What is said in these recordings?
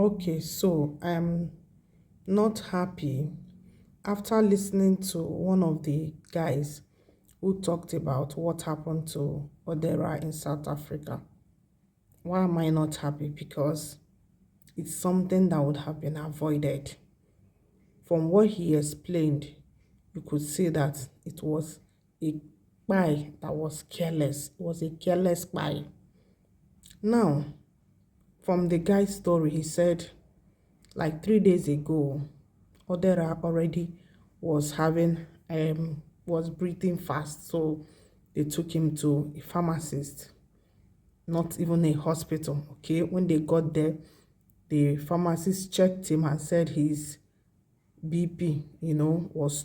Okay, so I'm not happy after listening to one of the guys who talked about what happened to Odera in South Africa. Why am I not happy? Because it's something that would have been avoided. From what he explained, you could see that it was a spy that was careless. It was a careless spy. Now, from the guy's story, he said like 3 days ago, Odera already was having was breathing fast, so they took him to a pharmacist, not even a hospital. Okay, when they got there, the pharmacist checked him and said his BP, was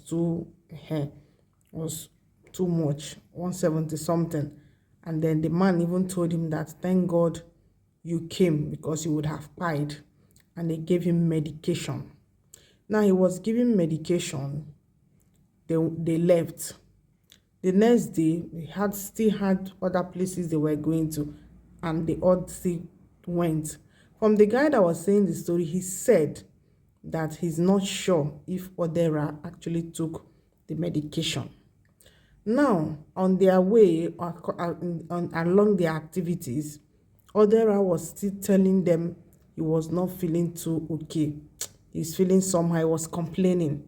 was too much, 170 something. And then the man even told him that thank God you came because you would have died. And they gave him medication. Now he was given medication. They left. The next day, they still had other places they were going to, and they all still went. From the guy that was saying the story, he said that he's not sure if Odera actually took the medication. Now, on their way along their activities, Odera was still telling them he was not feeling too okay. He's feeling somehow, he was complaining.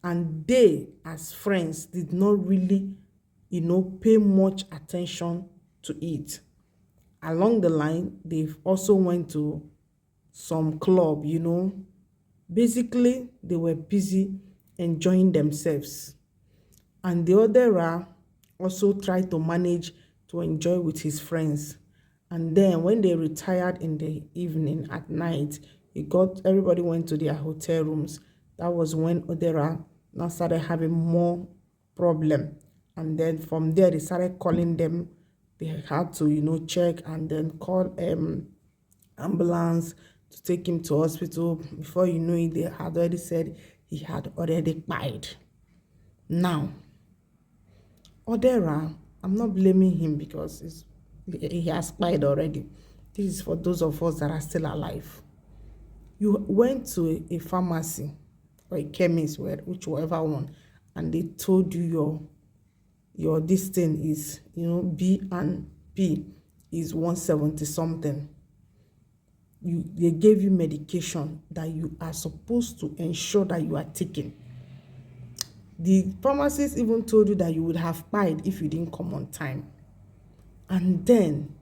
And they, as friends, did not really, pay much attention to it. Along the line, they also went to some club, Basically, they were busy enjoying themselves. And the other also tried to manage to enjoy with his friends. And then when they retired in the evening at night, everybody went to their hotel rooms. That was when Odera now started having more problem. And then from there, they started calling them. They had to, check and then call ambulance to take him to hospital. Before you know it, they had already said he had already died. Now, Odera, I'm not blaming him because he has died already. This is for those of us that are still alive. You went to a pharmacy or a chemist, whichever one, and they told you your this thing is, B and P is 170 something. They gave you medication that you are supposed to ensure that you are taking. The pharmacist even told you that you would have died if you didn't come on time. And then,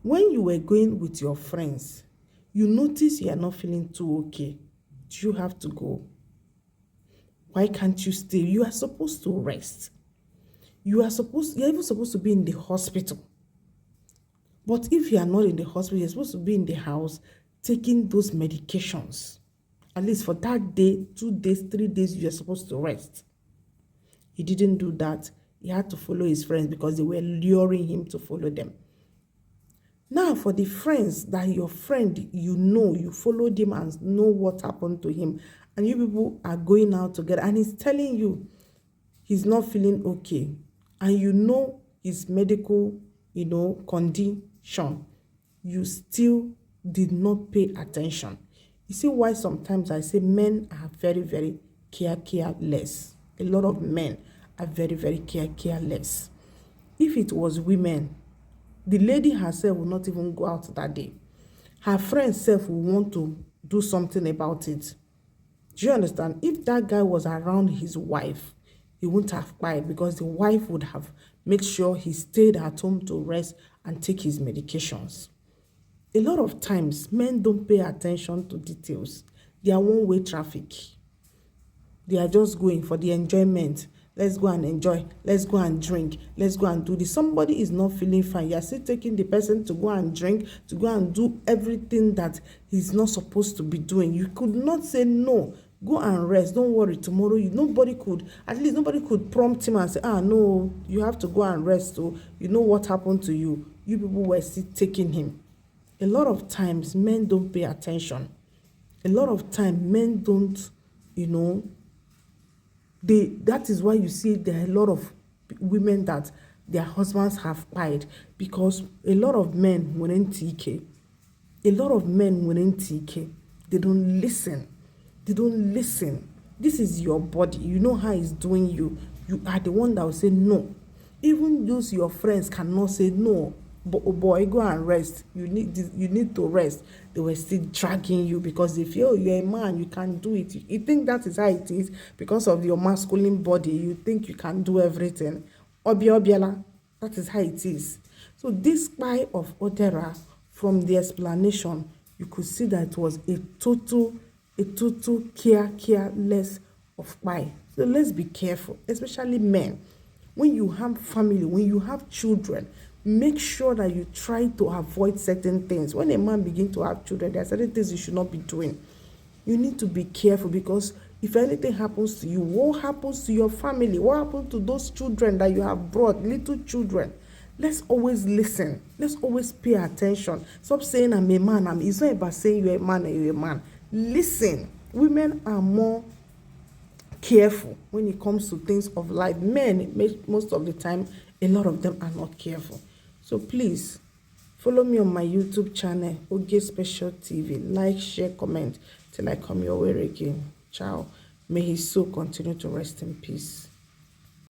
when you were going with your friends, you notice you are not feeling too okay. Do you have to go? Why can't you stay? You are supposed to rest. You're even supposed to be in the hospital. But if you are not in the hospital, you're supposed to be in the house taking those medications. At least for that day, 2 days, 3 days, you're supposed to rest. He didn't do that. He had to follow his friends because they were luring him to follow them. Now, for the friends that your friend, you followed him and know what happened to him, and you people are going out together, and he's telling you he's not feeling okay, and his medical, condition, you still did not pay attention. You see why sometimes I say men are very, very careless. A lot of men are very, very careless. If it was women, the lady herself will not even go out that day. Her friend self will want to do something about it. Do you understand? If that guy was around his wife, he wouldn't have cried because the wife would have made sure he stayed at home to rest and take his medications. A lot of times, men don't pay attention to details. They are one-way traffic. They are just going for the enjoyment. Let's go and enjoy. Let's go and drink. Let's go and do this. Somebody is not feeling fine. You're still taking the person to go and drink, to go and do everything that he's not supposed to be doing. You could not say no. Go and rest. Don't worry. Tomorrow, nobody could prompt him and say, no, you have to go and rest. So you know what happened to you. You people were still taking him. A lot of times, men don't pay attention. A lot of time, men don't, that is why you see there are a lot of women that their husbands have died, because a lot of men wouldn't take it. A lot of men within TK, they don't listen. They don't listen. This is your body. You know how it's doing you. You are the one that will say no. Even those your friends cannot say no. But oh boy, go and rest. You need to rest. They were still dragging you because they feel you're a man, you can do it. You think that is how it is because of your masculine body. You think you can do everything. Obiala, that is how it is. So this spy of Odera, from the explanation, you could see that it was a total careless of spy. So let's be careful, especially men. When you have family, when you have children, make sure that you try to avoid certain things. When a man begins to have children, there are certain things you should not be doing. You need to be careful because if anything happens to you, what happens to your family? What happens to those children that you have brought, little children? Let's always listen. Let's always pay attention. Stop saying I'm a man. It's not about saying you're a man and you're a man. Listen. Women are more careful when it comes to things of life. Men, most of the time, a lot of them are not careful. So please, follow me on my YouTube channel, Oge Special TV. Like, share, comment till I come your way again. Ciao. May his soul continue to rest in peace.